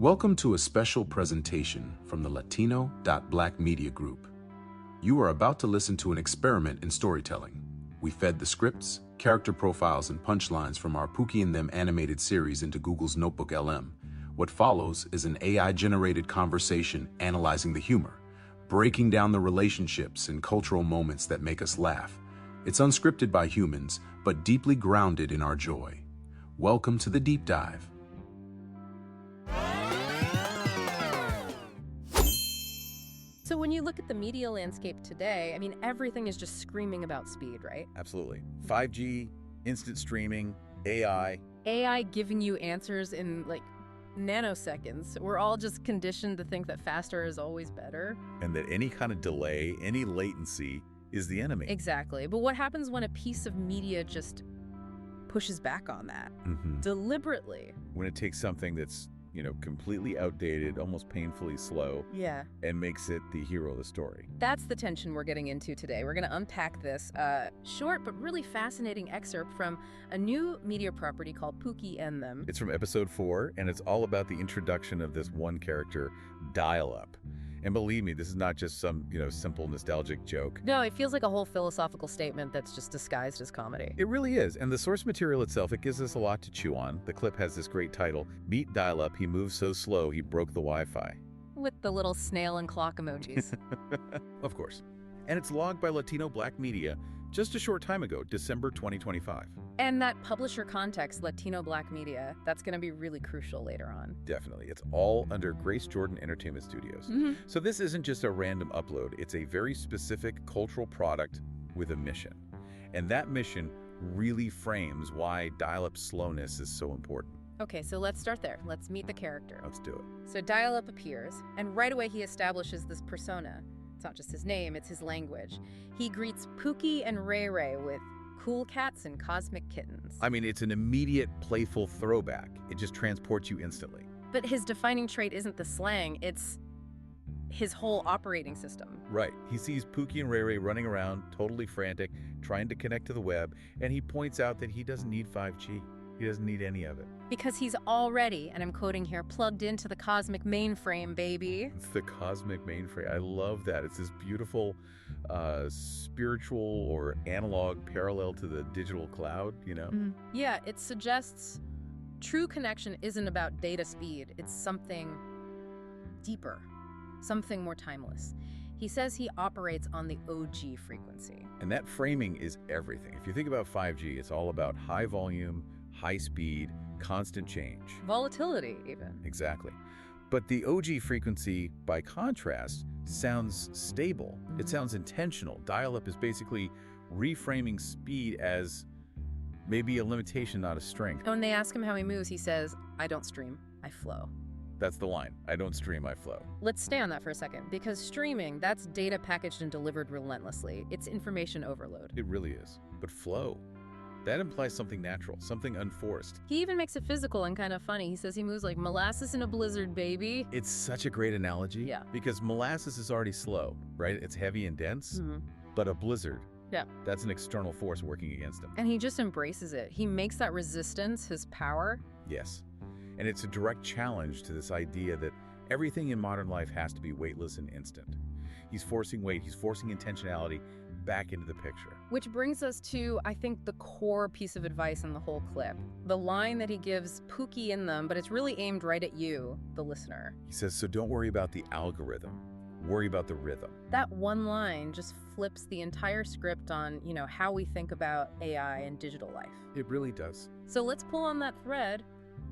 Welcome to a special presentation from the Latino.BlackMedia group. You are about to listen to an experiment in storytelling. We fed the scripts, character profiles, and punchlines from our Pookie and Them animated series into Google's Notebook LM. What follows is an AI-generated conversation analyzing the humor, breaking down the relationships and cultural moments that make us laugh. It's unscripted by humans, but deeply grounded in our joy. Welcome to the deep dive. So when you look at the media landscape today, everything is just screaming about speed, right? Absolutely. 5G, instant streaming, AI. AI giving you answers in nanoseconds. We're all just conditioned to think that faster is always better. And that any kind of delay, any latency is the enemy. Exactly. But what happens when a piece of media just pushes back on that? Deliberately. When it takes something that's, completely outdated, almost painfully slow, and makes it the hero of the story. That's the tension we're getting into today. We're going to unpack this short but really fascinating excerpt from a new media property called Pookie and Them. It's from episode 4, and it's all about the introduction of this one character, Dial-Up. And believe me, this is not just some, simple nostalgic joke. No, it feels like a whole philosophical statement that's just disguised as comedy. It really is. And the source material itself, it gives us a lot to chew on. The clip has this great title, Meet Dial-Up, he moves so slow, he broke the Wi-Fi. With the little snail and clock emojis. Of course. And it's logged by Latino.BlackMedia just a short time ago, December 2025. And that publisher context, Latino.BlackMedia, that's going to be really crucial later on. Definitely. It's all under Grace Jordan Entertainment Studios. So this isn't just a random upload. It's a very specific cultural product with a mission. And that mission really frames why dial-up slowness is so important. Okay, so let's start there. Let's meet the character. Let's do it. So Dial-Up appears, and right away he establishes this persona. It's not just his name, it's his language. He greets Pookie and Ray Ray with cool cats and cosmic kittens. It's an immediate, playful throwback. It just transports you instantly. But his defining trait isn't the slang, it's his whole operating system. Right. He sees Pookie and Ray Ray running around, totally frantic, trying to connect to the web, and he points out that he doesn't need 5G. He doesn't need any of it. Because he's already, and I'm quoting here, plugged into the cosmic mainframe, baby. It's the cosmic mainframe. I love that. It's this beautiful spiritual or analog parallel to the digital cloud, Yeah, it suggests true connection isn't about data speed. It's something deeper, something more timeless. He says he operates on the OG frequency. And that framing is everything. If you think about 5G, it's all about high volume, high speed, constant change. Volatility, even. Exactly. But the OG frequency, by contrast, sounds stable. It sounds intentional. Dial-up is basically reframing speed as maybe a limitation, not a strength. When they ask him how he moves, he says, I don't stream, I flow. That's the line. I don't stream, I flow. Let's stay on that for a second, because streaming, that's data packaged and delivered relentlessly. It's information overload. It really is. But flow, that implies something natural, something unforced. He even makes it physical and kind of funny. He says he moves like molasses in a blizzard, baby. It's such a great analogy. Yeah. Because molasses is already slow, right? It's heavy and dense. But a blizzard, that's an external force working against him. And he just embraces it. He makes that resistance his power. Yes. And it's a direct challenge to this idea that everything in modern life has to be weightless and instant. He's forcing weight, he's forcing intentionality back into the picture. Which brings us to, I think, the core piece of advice in the whole clip. The line that he gives Pookie in them, but it's really aimed right at you, the listener. He says, so don't worry about the algorithm, worry about the rhythm. That one line just flips the entire script on, how we think about AI and digital life. It really does. So let's pull on that thread.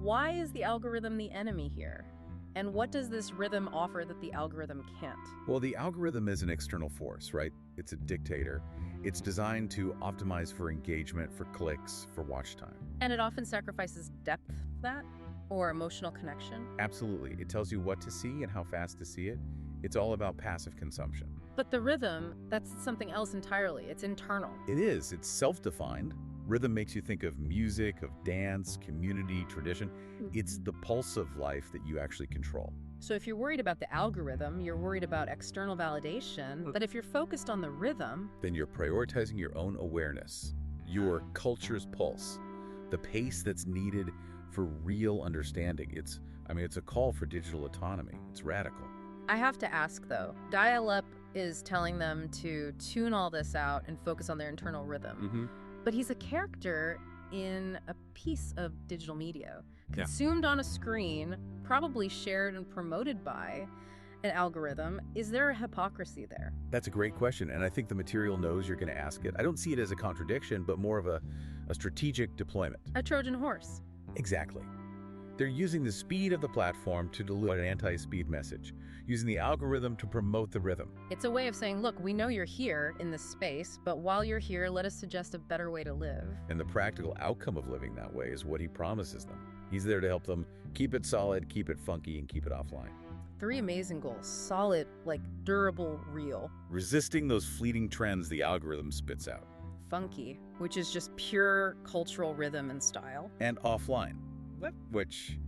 Why is the algorithm the enemy here? And what does this rhythm offer that the algorithm can't? Well, the algorithm is an external force, right? It's a dictator. It's designed to optimize for engagement, for clicks, for watch time. And it often sacrifices depth, that? Or emotional connection? Absolutely. It tells you what to see and how fast to see it. It's all about passive consumption. But the rhythm, that's something else entirely. It's internal. It is. It's self-defined. Rhythm makes you think of music, of dance, community, tradition. It's the pulse of life that you actually control. So if you're worried about the algorithm, you're worried about external validation. But if you're focused on the rhythm, then you're prioritizing your own awareness, your culture's pulse, the pace that's needed for real understanding. It's I mean, it's a call for digital autonomy. It's radical. I have to ask, though. Dial-Up is telling them to tune all this out and focus on their internal rhythm. But he's a character in a piece of digital media, consumed on a screen, probably shared and promoted by an algorithm. Is there a hypocrisy there? That's a great question, and I think the material knows you're going to ask it. I don't see it as a contradiction, but more of a strategic deployment. A Trojan horse. Exactly. They're using the speed of the platform to deliver an anti-speed message, using the algorithm to promote the rhythm. It's a way of saying, look, we know you're here in this space, but while you're here, let us suggest a better way to live. And the practical outcome of living that way is what he promises them. He's there to help them keep it solid, keep it funky, and keep it offline. 3 amazing goals. Solid, like durable, real. Resisting those fleeting trends the algorithm spits out. Funky, which is just pure cultural rhythm and style. And offline, which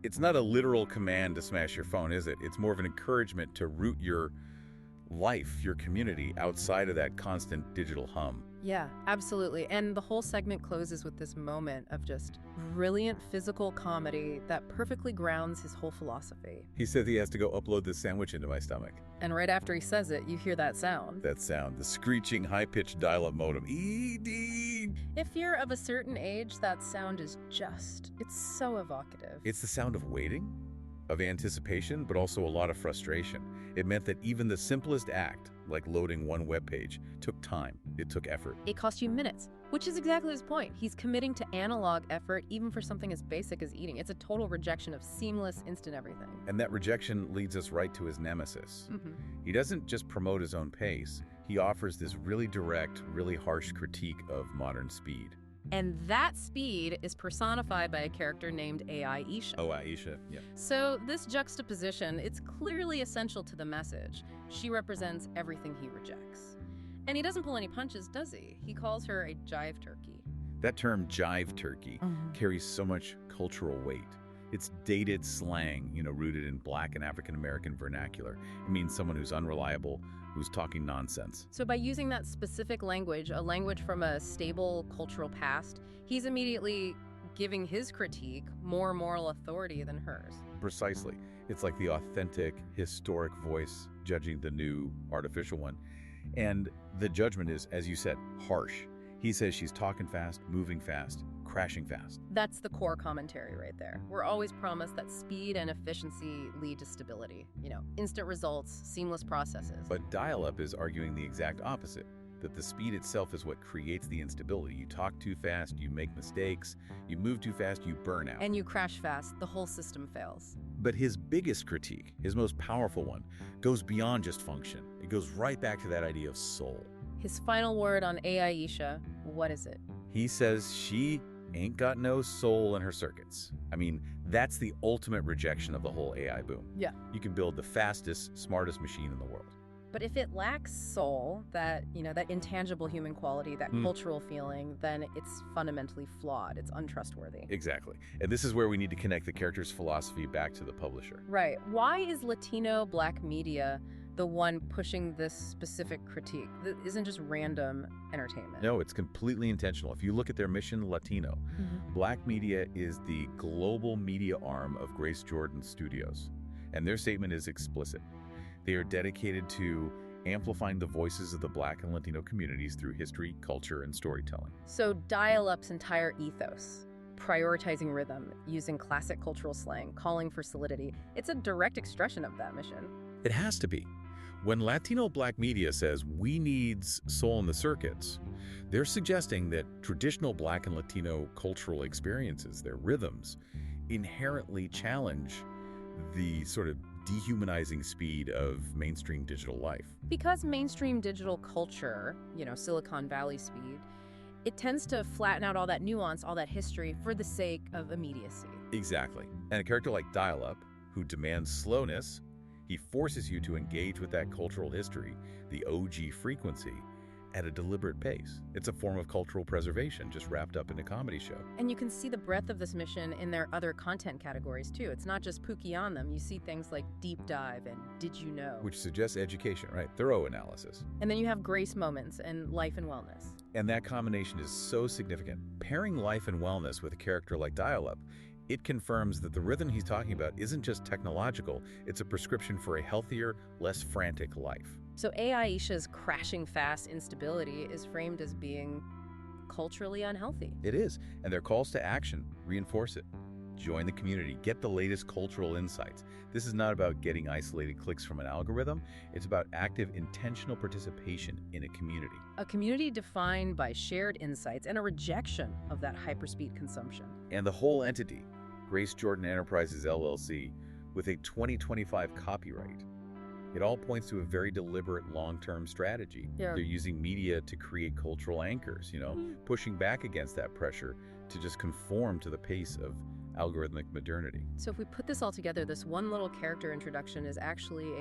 it's not a literal command to smash your phone, is it? It's more of an encouragement to root your life, your community, outside of that constant digital hum. Yeah, absolutely. And the whole segment closes with this moment of just brilliant physical comedy that perfectly grounds his whole philosophy. He says he has to go upload this sandwich into my stomach. And right after he says it, you hear that sound. That sound, the screeching, high-pitched dial-up modem. ED! If you're of a certain age, that sound is it's so evocative. It's the sound of waiting, of anticipation, but also a lot of frustration. It meant that even the simplest act, like loading one web page, took time. It took effort. It cost you minutes, which is exactly his point. He's committing to analog effort even for something as basic as eating. It's a total rejection of seamless, instant everything. And that rejection leads us right to his nemesis. He doesn't just promote his own pace. He offers this really direct, really harsh critique of modern speed. And that speed is personified by a character named iisha. Oh, Iisha, yeah. So this juxtaposition, it's clearly essential to the message. She represents everything he rejects. And he doesn't pull any punches, does he? He calls her a jive turkey. That term, jive turkey, carries so much cultural weight. It's dated slang, rooted in Black and African-American vernacular. It means someone who's unreliable, who's talking nonsense. So by using that specific language, a language from a stable cultural past, he's immediately giving his critique more moral authority than hers. Precisely. It's like the authentic, historic voice judging the new artificial one. And the judgment is, as you said, harsh. He says she's talking fast, moving fast, crashing fast. That's the core commentary right there. We're always promised that speed and efficiency lead to stability. Instant results, seamless processes. But dial-up is arguing the exact opposite, that the speed itself is what creates the instability. You talk too fast, you make mistakes, you move too fast, you burn out. And you crash fast, the whole system fails. But his biggest critique, his most powerful one, goes beyond just function. It goes right back to that idea of soul. His final word on iisha, what is it? He says she ain't got no soul in her circuits. I mean, that's the ultimate rejection of the whole AI boom. Yeah. You can build the fastest, smartest machine in the world. But if it lacks soul, that intangible human quality, that cultural feeling, then it's fundamentally flawed. It's untrustworthy. Exactly. And this is where we need to connect the character's philosophy back to the publisher. Right. Why is Latino.BlackMedia the one pushing this specific critique? That isn't just random entertainment. No, it's completely intentional. If you look at their mission, Latino, Black Media is the global media arm of Grace Jordan Studios. And their statement is explicit. They are dedicated to amplifying the voices of the Black and Latino communities through history, culture, and storytelling. So Dial-Up's entire ethos, prioritizing rhythm, using classic cultural slang, calling for solidity, it's a direct expression of that mission. It has to be. When Latino.BlackMedia says we need soul in the circuits, they're suggesting that traditional Black and Latino cultural experiences, their rhythms, inherently challenge the sort of dehumanizing speed of mainstream digital life. Because mainstream digital culture, Silicon Valley speed, it tends to flatten out all that nuance, all that history for the sake of immediacy. Exactly. And a character like Dial-Up, who demands slowness, he forces you to engage with that cultural history, the OG frequency, at a deliberate pace. It's a form of cultural preservation just wrapped up in a comedy show. And you can see the breadth of this mission in their other content categories too. It's not just Pookie on them. You see things like Deep Dive and Did You Know? Which suggests education, right? Thorough analysis. And then you have grace moments and life and wellness. And that combination is so significant. Pairing life and wellness with a character like Dial-Up It confirms that the rhythm he's talking about isn't just technological, it's a prescription for a healthier, less frantic life. So iisha's crashing fast instability is framed as being culturally unhealthy. It is, and their calls to action reinforce it. Join the community, get the latest cultural insights. This is not about getting isolated clicks from an algorithm, it's about active, intentional participation in a community. A community defined by shared insights and a rejection of that hyperspeed consumption. And the whole entity, Grace Jordan Enterprises LLC, with a 2025 copyright. It all points to a very deliberate long-term strategy. Yeah. They're using media to create cultural anchors, pushing back against that pressure to just conform to the pace of algorithmic modernity. So if we put this all together, this one little character introduction is actually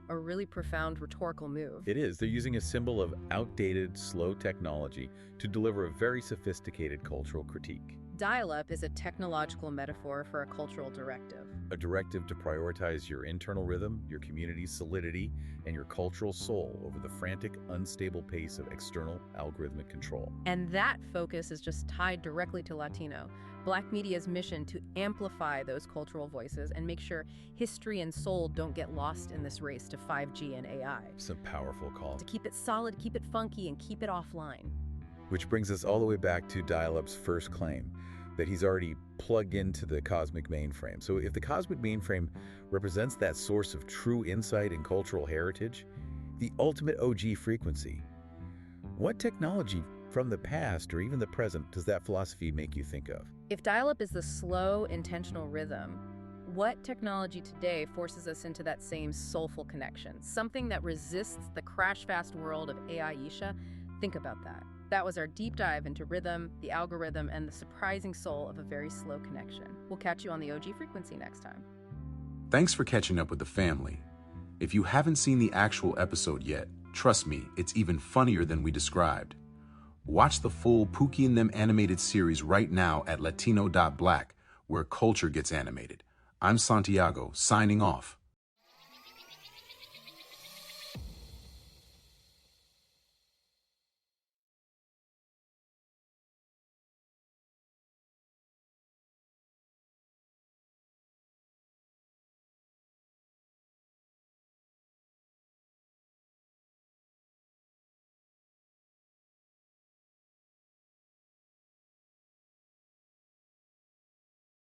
a really profound rhetorical move. It is. They're using a symbol of outdated, slow technology to deliver a very sophisticated cultural critique. Dial-up is a technological metaphor for a cultural directive. A directive to prioritize your internal rhythm, your community's solidity, and your cultural soul over the frantic, unstable pace of external algorithmic control. And that focus is just tied directly to Latino.BlackMedia's mission to amplify those cultural voices and make sure history and soul don't get lost in this race to 5G and AI. It's a powerful call. To keep it solid, keep it funky, and keep it offline. Which brings us all the way back to Dial-Up's first claim, that he's already plugged into the cosmic mainframe. So if the cosmic mainframe represents that source of true insight and cultural heritage, the ultimate OG frequency, what technology from the past or even the present does that philosophy make you think of? If dial-up is the slow, intentional rhythm, what technology today forces us into that same soulful connection? Something that resists the crash-fast world of iisha? Think about that. That was our deep dive into rhythm, the algorithm, and the surprising soul of a very slow connection. We'll catch you on the OG frequency next time. Thanks for catching up with the family. If you haven't seen the actual episode yet, trust me, it's even funnier than we described. Watch the full Pookie and Them animated series right now at Latino.Black, where culture gets animated. I'm Santiago, signing off.